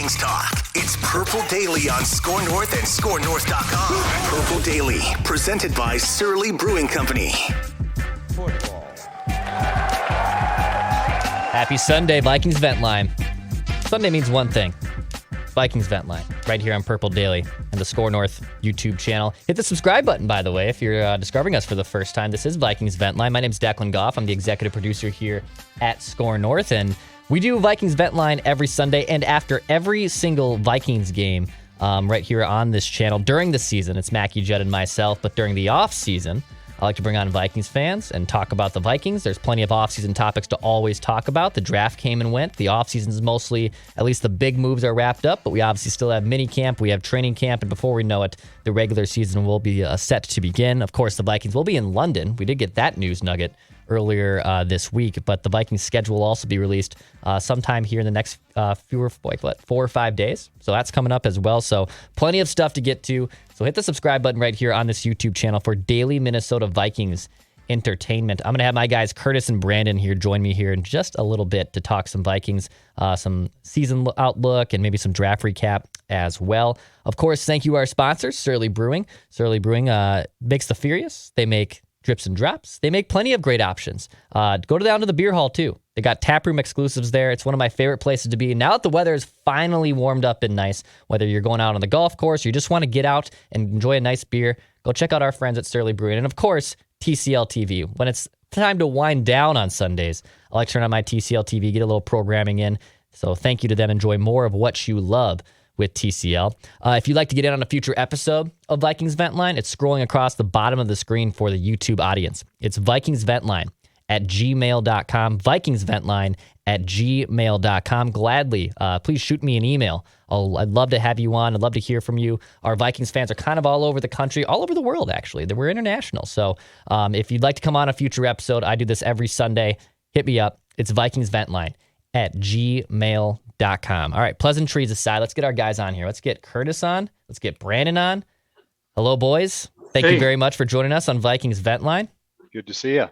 Vikings talk. It's Purple Daily on Score North and ScoreNorth.com. Purple Daily, presented by Surly Brewing Company. Football. Happy Sunday, Vikings Vent Line. Sunday means one thing. Vikings Vent Line, right here on Purple Daily and the Score North YouTube channel. Hit the subscribe button, by the way, if you're discovering us for the first time. This is Vikings Vent Line. My name's Declan Goff. I'm the executive producer here at Score North, and we do Vikings Vent Line every Sunday and after every single Vikings game right here on this channel during the season. It's Mackie, Judd, and myself, but during the off season, I like to bring on Vikings fans and talk about the Vikings. There's plenty of offseason topics to always talk about. The draft came and went. The offseason is mostly, at least the big moves are wrapped up, but we obviously still have mini camp. We have training camp, and before we know it, the regular season will be set to begin. Of course, the Vikings will be in London. We did get that news nugget earlier this week, but the Vikings schedule will also be released sometime here in the next 4 or 5 days. So that's coming up as well. So plenty of stuff to get to. So hit the subscribe button right here on this YouTube channel for daily Minnesota Vikings entertainment. I'm going to have my guys Curtis and Brandon here join me here in just a little bit to talk some Vikings, some season outlook, and maybe some draft recap as well. Of course, thank you to our sponsors, Surly Brewing. Surly Brewing makes the Furious. They make drips and drops. They make plenty of great options. Go down to the beer hall too. They got taproom exclusives there. It's one of my favorite places to be. Now that the weather is finally warmed up and nice, whether you're going out on the golf course or you just want to get out and enjoy a nice beer, go check out our friends at Surly Brewing. And of course, TCL TV. When it's time to wind down on Sundays, I like to turn on my TCL TV, get a little programming in. So thank you to them. Enjoy more of what you love with TCL. If you'd like to get in on a future episode of Vikings Vent Line, it's scrolling across the bottom of the screen for the YouTube audience. It's Vikings Vent Line at gmail.com, Vikings Vent Line at gmail.com. Gladly, please shoot me an email. I'd love to have you on. I'd love to hear from you. Our Vikings fans are kind of all over the country, all over the world, actually. We're international. So if you'd like to come on a future episode, I do this every Sunday. Hit me up. It's Vikings Vent Line at gmail.com. All right, pleasantries aside, let's get our guys on here. Let's get Curtis on. Let's get Brandon on. Hello, boys. Thank you very much for joining us on Vikings Vent Line. Good to see you.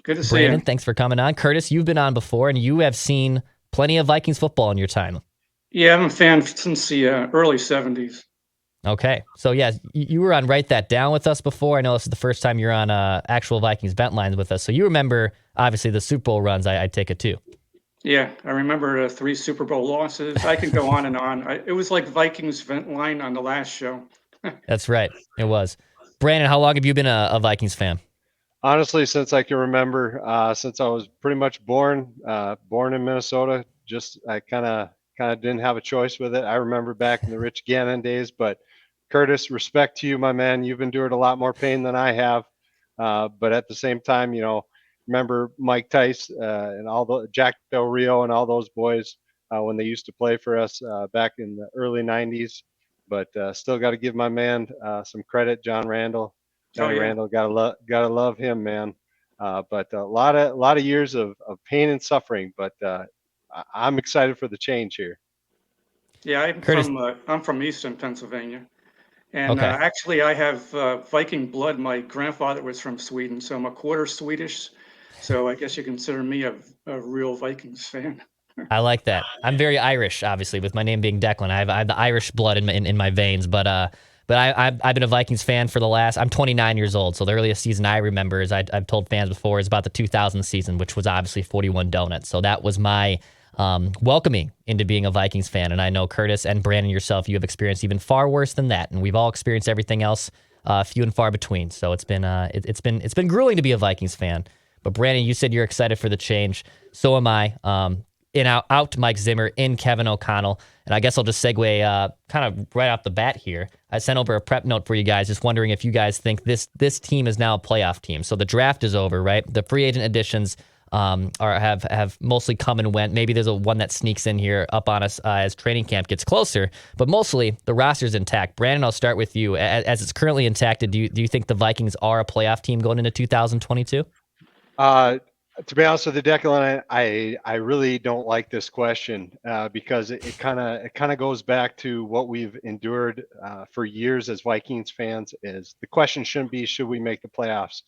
Good to see you. Brandon, thanks for coming on. Curtis, you've been on before, and you have seen plenty of Vikings football in your time. Yeah, I'm a fan since the early 70s. Okay. So, yeah, you were on Write That Down with us before. I know this is the first time you're on actual Vikings Vent Lines with us. So you remember, obviously, the Super Bowl runs, I take it, too. Yeah, I remember 3 Super Bowl losses. I can go on and on. It was like Vikings Vent Line on the last show. That's right. It was. Brandon, how long have you been a Vikings fan? Honestly, since I can remember, since I was pretty much born in Minnesota, I kind of didn't have a choice with it. I remember back in the Rich Gannon days, but Curtis, respect to you, my man. You've endured a lot more pain than I have. But at the same time, remember Mike Tice and all the Jack Del Rio and all those boys when they used to play for us back in the early 90s. But still got to give my man some credit, John Randall. Randall, gotta love him, man. But a lot of years of pain and suffering. But I'm excited for the change here. Yeah, I'm from Eastern Pennsylvania, and Okay. actually I have Viking blood. My grandfather was from Sweden, so I'm a quarter Swedish. So I guess you consider me a real Vikings fan. I like that. I'm very Irish, obviously, with my name being Declan. I have the Irish blood in my veins, but I've been a Vikings fan for I'm 29 years old, so the earliest season I remember, as I've told fans before, is about the 2000 season, which was obviously 41 Donuts. So that was my welcoming into being a Vikings fan. And I know Curtis and Brandon yourself, you have experienced even far worse than that, and we've all experienced everything else few and far between. So it's been grueling to be a Vikings fan. But Brandon, you said you're excited for the change. So am I. Out Mike Zimmer, in Kevin O'Connell. And I guess I'll just segue kind of right off the bat here. I sent over a prep note for you guys, just wondering if you guys think this team is now a playoff team. So the draft is over, right? The free agent additions have mostly come and went. Maybe there's one that sneaks in here up on us as training camp gets closer. But mostly the roster's intact. Brandon, I'll start with you. As it's currently intact, do you think the Vikings are a playoff team going into 2022? To be honest with you, Declan, I really don't like this question because it kind of goes back to what we've endured for years as Vikings fans. Is the question shouldn't be should we make the playoffs?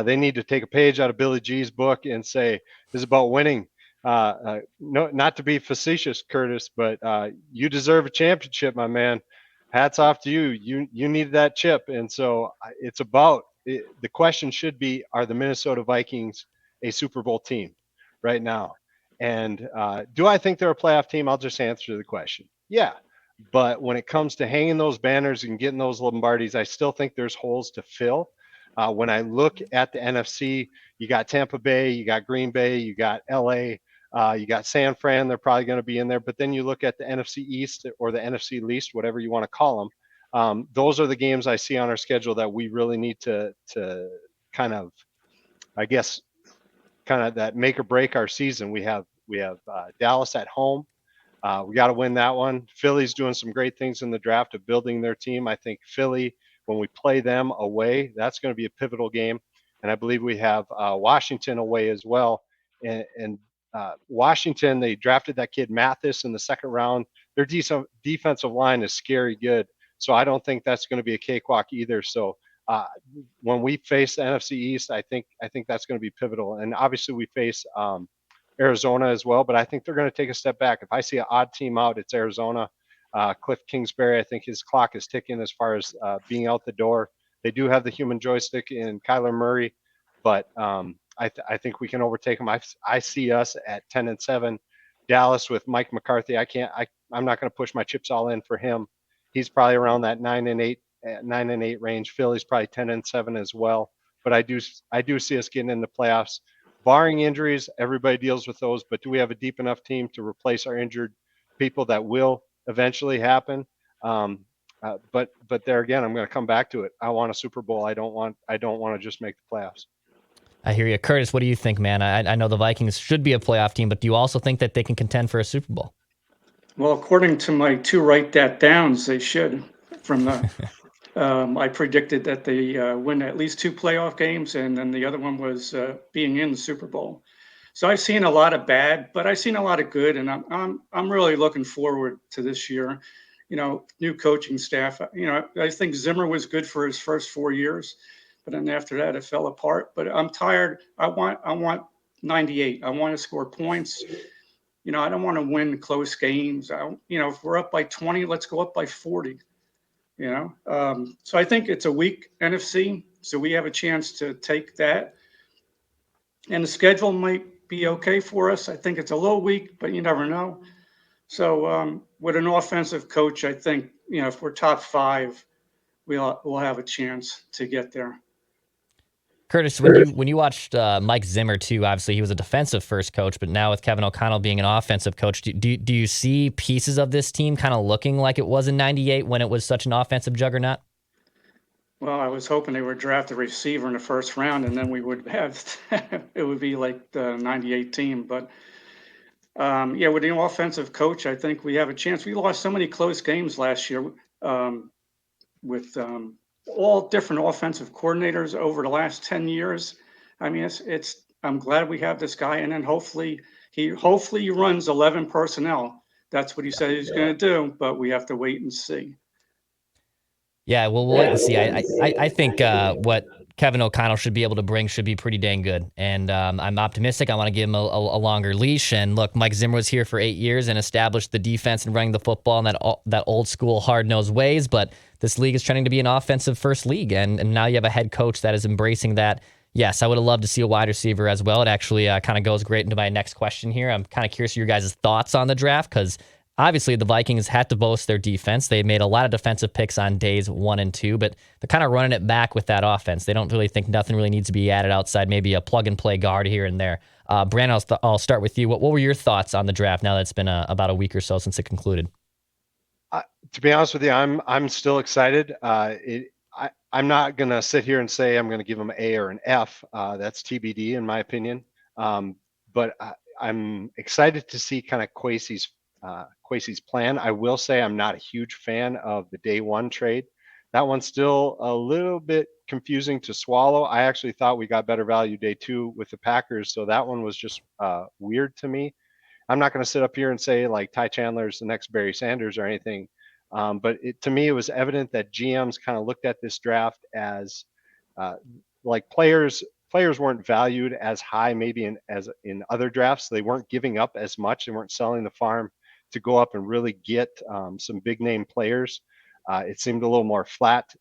They need to take a page out of Billy G's book and say this is about winning. no, not to be facetious, Curtis, but you deserve a championship, my man. Hats off to you. You needed that chip, and so it's about it, the question should be: are the Minnesota Vikings a Super Bowl team right now? And do I think they're a playoff team? I'll just answer the question. Yeah, but when it comes to hanging those banners and getting those Lombardis, I still think there's holes to fill. When I look at the NFC, you got Tampa Bay, you got Green Bay, you got LA, you got San Fran. They're probably going to be in there. But then you look at the NFC East or the NFC least, whatever you want to call them. Those are the games I see on our schedule that we really need to kind of, I guess, kind of that make or break our season. We have Dallas at home. We got to win that one. Philly's doing some great things in the draft of building their team. I think Philly, when we play them away, that's going to be a pivotal game. And I believe we have Washington away as well. And Washington, they drafted that kid Mathis in the second round. Their defensive line is scary good. So I don't think that's going to be a cakewalk either. So when we face the NFC East, I think that's going to be pivotal. And obviously we face Arizona as well, but I think they're going to take a step back. If I see an odd team out, it's Arizona. Cliff Kingsbury, I think his clock is ticking as far as being out the door. They do have the human joystick in Kyler Murray, but I think we can overtake them. I see us at 10-7. Dallas with Mike McCarthy. I'm not going to push my chips all in for him. He's probably around that 9-8 range. Philly's probably 10-7 as well. But I do see us getting in the playoffs. Barring injuries, everybody deals with those, but do we have a deep enough team to replace our injured people? That will eventually happen. But there again, I'm going to come back to it. I want a Super Bowl. I don't want to just make the playoffs. I hear you. Curtis, what do you think, man? I know the Vikings should be a playoff team, but do you also think that they can contend for a Super Bowl? Well, according to my two write that downs, they should. From the, I predicted that they win at least 2 playoff games, and then the other one was being in the Super Bowl. So I've seen a lot of bad, but I've seen a lot of good, and I'm really looking forward to this year. You know, new coaching staff. You know, I think Zimmer was good for his first 4 years, but then after that it fell apart. But I'm tired. I want 98. I want to score points. You know, I don't want to win close games. You know, if we're up by 20, let's go up by 40. You know, so I think it's a weak NFC, so we have a chance to take that. And the schedule might be okay for us. I think it's a little weak, but you never know. So with an offensive coach, I think, you know, if we're top 5, we'll have a chance to get there. Curtis, when you watched Mike Zimmer too, obviously he was a defensive first coach, but now with Kevin O'Connell being an offensive coach, do you see pieces of this team kind of looking like it was in '98 when it was such an offensive juggernaut? Well, I was hoping they would draft a receiver in the first round, and then we would have it would be like the '98 team. But yeah, with the offensive coach, I think we have a chance. We lost so many close games last year with all different offensive coordinators over the last 10 years. I mean, it's I'm glad we have this guy, and then hopefully he runs 11 personnel. That's what he said he's going to do, but we have to wait and see. Yeah, well, we'll wait and see. I think what Kevin O'Connell should be able to bring should be pretty dang good. And I'm optimistic. I want to give him a longer leash. And look, Mike Zimmer was here for 8 years and established the defense and running the football in that old school hard-nosed ways. But this league is trending to be an offensive first league. And now you have a head coach that is embracing that. Yes, I would have loved to see a wide receiver as well. It actually kind of goes great into my next question here. I'm kind of curious your guys' thoughts on the draft because obviously the Vikings had to boast their defense. They made a lot of defensive picks on days 1 and 2, but they're kind of running it back with that offense. They don't really think nothing really needs to be added outside, maybe a plug-and-play guard here and there. Brandon, I'll start with you. What were your thoughts on the draft now that it's been about a week or so since it concluded? To be honest with you, I'm still excited. I'm not going to sit here and say I'm going to give them an A or an F. That's TBD in my opinion. But I'm excited to see kind of Kwesi's plan. I will say I'm not a huge fan of the day 1 trade. That one's still a little bit confusing to swallow. I actually thought we got better value day 2 with the Packers, so that one was just weird to me. I'm not going to sit up here and say like Ty Chandler's the next Barry Sanders or anything. But to me, it was evident that GMs kind of looked at this draft as like players players weren't valued as high, maybe as in other drafts. They weren't giving up as much. They weren't selling the farm to go up and really get some big name players. It seemed a little more flat.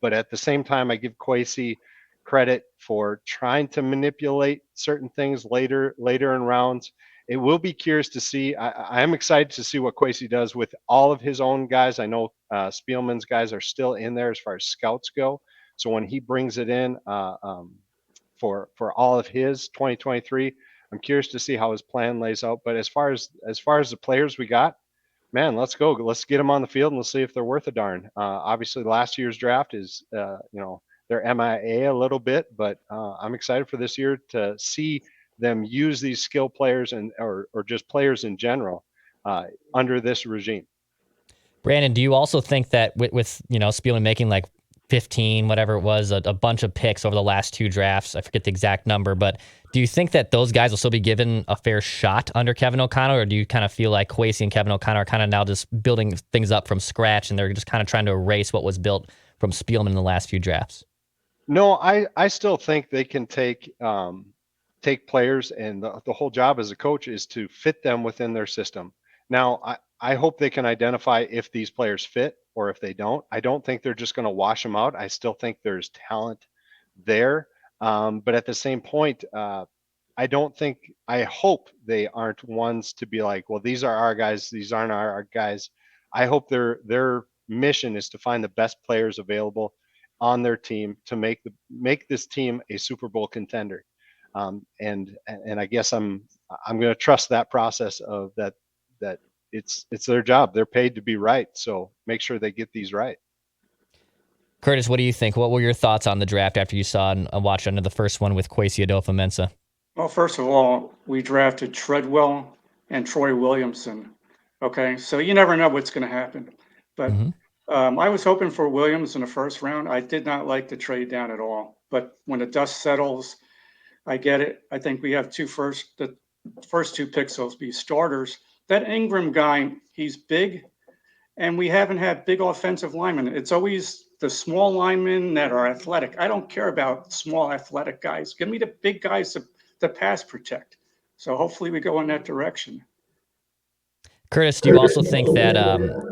But at the same time, I give Kwesi credit for trying to manipulate certain things later in rounds. It will be curious to see. I am excited to see what Kwesi does with all of his own guys. I know Spielman's guys are still in there as far as scouts go. So when he brings it in for all of his 2023, I'm curious to see how his plan lays out. But as far as the players we got, man, let's go. Let's get them on the field and let's see if they're worth a darn. Obviously, last year's draft is, they're MIA a little bit, but I'm excited for this year to see them use these skill players or just players in general under this regime. Brandon, do you also think that with Spielman making like 15, whatever it was, a bunch of picks over the last two drafts, I forget the exact number, but do you think that those guys will still be given a fair shot under Kevin O'Connell, or do you kind of feel like Kwesi and Kevin O'Connell are kind of now just building things up from scratch and they're just kind of trying to erase what was built from Spielman in the last few drafts? No, I still think they can take players, and the whole job as a coach is to fit them within their system. Now, I hope they can identify if these players fit or if they don't. I don't think they're just going to wash them out. I still think there's talent there. But at the same point, I hope they aren't ones to be like, well, these are our guys, these aren't our guys. I hope their mission is to find the best players available on their team to make this team a Super Bowl contender. And I guess I'm going to trust that process of that it's their job. They're paid to be right. So make sure they get these right. Curtis, what do you think? What were your thoughts on the draft after you saw and watched under the first one with Kwesi Adofo-Mensh? Well, first of all, we drafted Treadwell and Troy Williamson. Okay, so you never know what's going to happen. But I was hoping for Williams in the first round. I did not like the trade down at all. But when the dust settles, I get it. I think we have the first two picks will be starters. That Ingram guy, he's big, and we haven't had big offensive linemen. It's always the small linemen that are athletic. I don't care about small athletic guys. Give me the big guys to pass protect. So hopefully we go in that direction. Curtis, do you also think that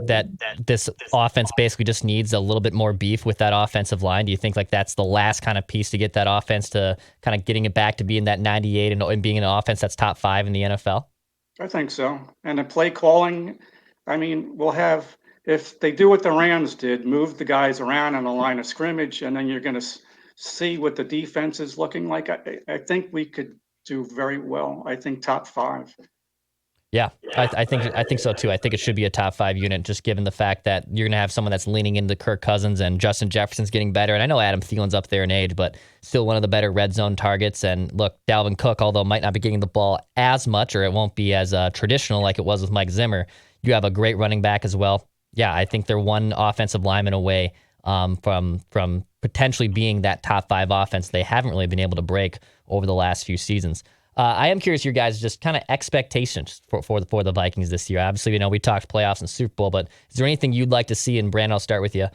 that this offense basically just needs a little bit more beef with that offensive line? Do you think like that's the last kind of piece to get that offense to kind of getting it back to being that 98 and being an offense that's top 5 in the NFL? I think so. And the play calling, I mean, we'll have, if they do what the Rams did, move the guys around on the line of scrimmage, and then you're going to see what the defense is looking like. I think we could do very well. I think top 5. Yeah, I think so too. I think it should be a top 5 unit, just given the fact that you're going to have someone that's leaning into Kirk Cousins and Justin Jefferson's getting better. And I know Adam Thielen's up there in age, but still one of the better red zone targets. And look, Dalvin Cook, although might not be getting the ball as much, or it won't be as traditional like it was with Mike Zimmer, you have a great running back as well. Yeah, I think they're one offensive lineman away from potentially being that top 5 offense they haven't really been able to break over the last few seasons. I am curious, your guys' just kind of expectations for the Vikings this year. Obviously, we talked playoffs and Super Bowl, but is there anything you'd like to see? And Brandon, I'll start with you.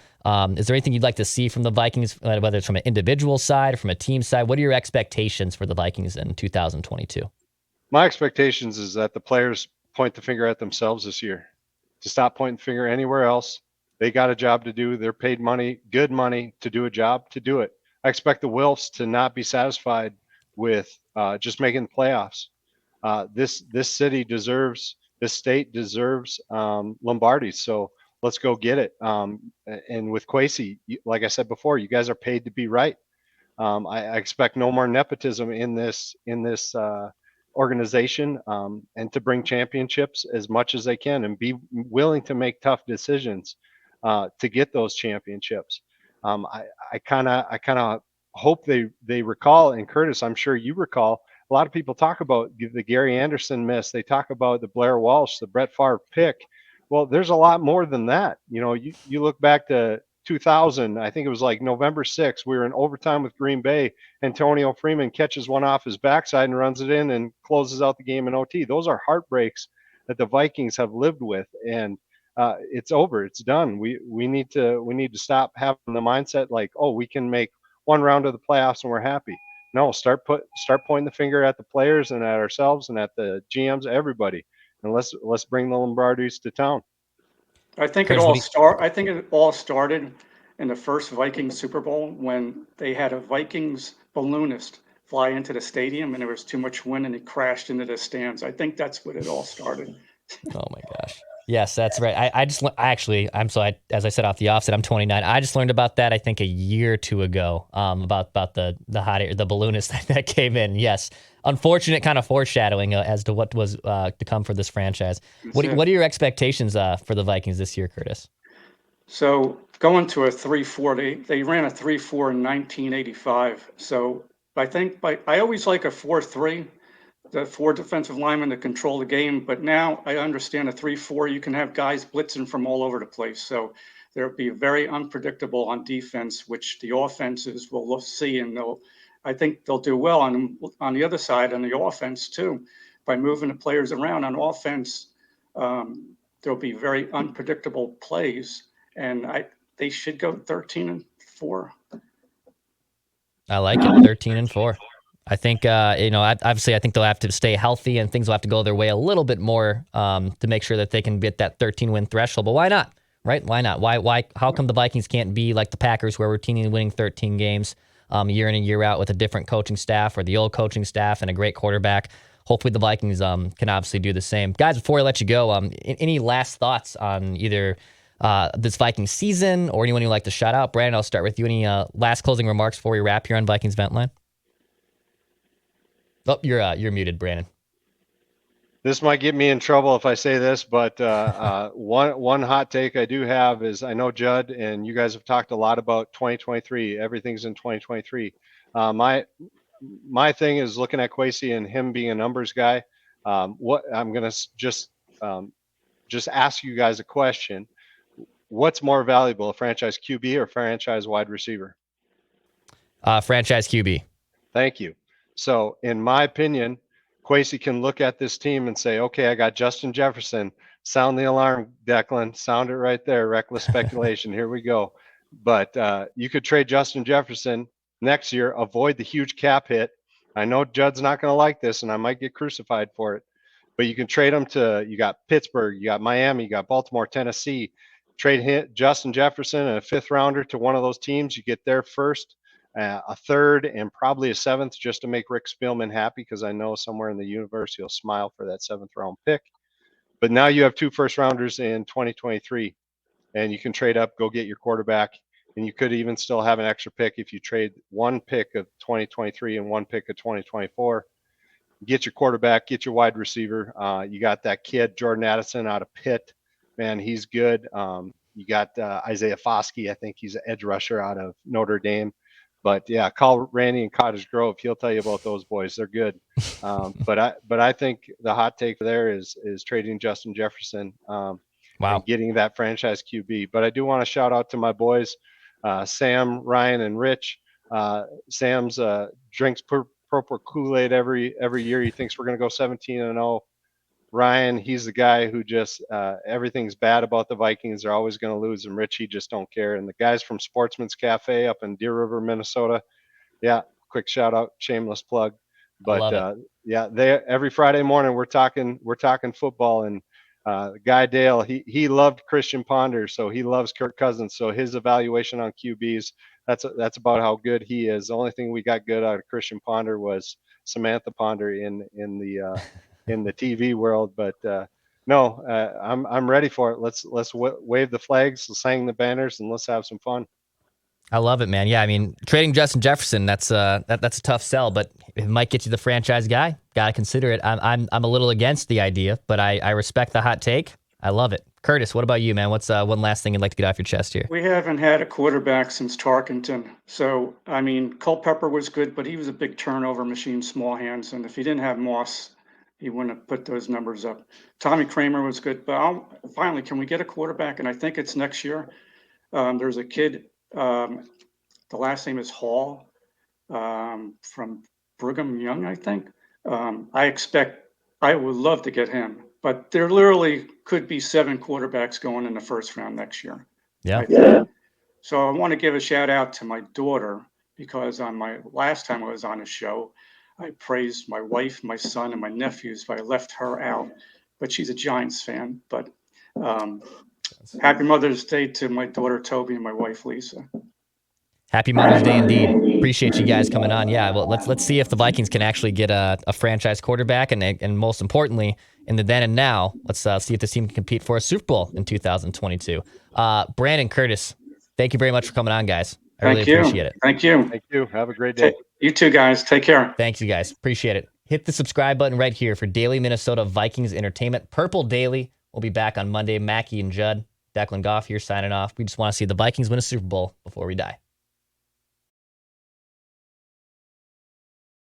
Is there anything you'd like to see from the Vikings, whether it's from an individual side or from a team side? What are your expectations for the Vikings in 2022? My expectations is that the players point the finger at themselves this year, to stop pointing the finger anywhere else. They got a job to do. They're paid money, good money, to do a job, to do it. I expect the Wilfs to not be satisfied with just making the playoffs. This state deserves Lombardi. So let's go get it. And with Kwesi, like I said before, you guys are paid to be right. I expect no more nepotism in this organization, and to bring championships as much as they can and be willing to make tough decisions to get those championships. I kind of hope they recall, and Curtis, I'm sure you recall, a lot of people talk about the Gary Anderson miss. They talk about the Blair Walsh, the Brett Favre pick. Well, there's a lot more than that. You look back to 2000, I think it was like November 6th, we were in overtime with Green Bay. Antonio Freeman catches one off his backside and runs it in and closes out the game in OT. Those are heartbreaks that the Vikings have lived with, and it's over. It's done. We need to stop having the mindset like, oh, we can make one round of the playoffs and we're happy. No, start pointing the finger at the players and at ourselves and at the GMs, everybody, and let's bring the Lombardis to town. I think Curtis, what do you, I think it all started in the first Vikings Super Bowl when they had a Vikings balloonist fly into the stadium and there was too much wind and he crashed into the stands. I think that's what it all started. oh my gosh. Yes, that's right. As I said off the offset, I'm 29. I just learned about that, I think, a year or two ago, about the hot air, the balloonist that came in. Yes. Unfortunate kind of foreshadowing as to what was to come for this franchise. What are your expectations for the Vikings this year, Curtis? So going to a 3-4, they ran a 3-4 in 1985. So I always like a 4-3, the 4 defensive linemen to control the game. But now I understand a 3-4, you can have guys blitzing from all over the place. So they'll be very unpredictable on defense, which the offenses will see, and I think they'll do well on the other side on the offense too, by moving the players around on offense. There'll be very unpredictable plays, and they should go 13-4. I like it. 13-4. I think, obviously I think they'll have to stay healthy and things will have to go their way a little bit more to make sure that they can get that 13-win threshold. But why not? Right? Why not? Why? How come the Vikings can't be like the Packers, where we're routinely winning 13 games year in and year out with a different coaching staff or the old coaching staff and a great quarterback? Hopefully the Vikings can obviously do the same. Guys, before I let you go, any last thoughts on either this Vikings season or anyone you'd like to shout out? Brandon, I'll start with you. Any last closing remarks before we wrap here on Vikings Vent Line? Oh, you're muted, Brandon. This might get me in trouble if I say this, but one hot take I do have is, I know Judd and you guys have talked a lot about 2023. Everything's in 2023. My thing is looking at Kwesi and him being a numbers guy. What I'm gonna just ask you guys a question: what's more valuable, a franchise QB or franchise wide receiver? Franchise QB. Thank you. So, in my opinion, Kwesi can look at this team and say, okay, I got Justin Jefferson. Sound the alarm, Declan. Sound it right there. Reckless speculation. Here we go. But you could trade Justin Jefferson next year, avoid the huge cap hit. I know Judd's not going to like this, and I might get crucified for it. But you can trade him to, you got Pittsburgh, you got Miami, you got Baltimore, Tennessee. Trade Justin Jefferson and a 5th rounder to one of those teams. You get there first. A 3rd and probably a 7th just to make Rick Spielman happy, because I know somewhere in the universe he'll smile for that 7th round pick. But now you have 2 first rounders in 2023, and you can trade up, go get your quarterback, and you could even still have an extra pick if you trade 1 pick of 2023 and 1 pick of 2024. Get your quarterback, get your wide receiver. You got that kid Jordan Addison out of Pitt, man, he's good. You got Isaiah Foskey, I think he's an edge rusher out of Notre Dame. But yeah, call Randy in Cottage Grove. He'll tell you about those boys. They're good. But I think the hot take there is trading Justin Jefferson and getting that franchise QB. But I do want to shout out to my boys, Sam, Ryan, and Rich. Sam's drinks purple Kool-Aid every year. He thinks we're going to go 17-0. Ryan, he's the guy who just everything's bad about the Vikings. They're always going to lose. And Rich, he just don't care. And the guys from Sportsman's Cafe up in Deer River, Minnesota. Yeah, quick shout out, shameless plug. But yeah, every Friday morning we're talking football. And Guy Dale, he loved Christian Ponder, so he loves Kirk Cousins. So his evaluation on QBs, that's about how good he is. The only thing we got good out of Christian Ponder was Samantha Ponder in the in the TV world. But no, I'm ready for it. Let's wave the flags, let's hang the banners, and let's have some fun. I love it, man. Yeah, I mean, trading Justin Jefferson, that's a tough sell, but it might get you the franchise guy. Got to consider it. I'm a little against the idea, but I respect the hot take. I love it. Curtis, what about you, man? What's one last thing you'd like to get off your chest here? We haven't had a quarterback since Tarkenton. So, I mean, Culpepper was good, but he was a big turnover machine, small hands. And if he didn't have Moss, he wouldn't have put those numbers up. Tommy Kramer was good. But finally, can we get a quarterback? And I think it's next year. There's a kid, the last name is Hall, from Brigham Young, I think. I would love to get him. But there literally could be 7 quarterbacks going in the first round next year. Yeah. So I want to give a shout out to my daughter, because on my last time I was on a show, I praised my wife, my son, and my nephews, but I left her out. But she's a Giants fan. But happy Mother's Day to my daughter Toby and my wife Lisa. Happy Mother's Day indeed. Appreciate you guys coming on. Yeah, well, let's see if the Vikings can actually get a franchise quarterback, and most importantly, in the then and now, let's see if this team can compete for a Super Bowl in 2022. Brandon, Curtis, thank you very much for coming on, guys. I really appreciate it. Thank you. Thank you. Have a great day. You too, guys. Take care. Thanks, you guys. Appreciate it. Hit the subscribe button right here for daily Minnesota Vikings entertainment. Purple Daily. We'll be back on Monday. Mackie and Judd, Declan Goff here signing off. We just want to see the Vikings win a Super Bowl before we die.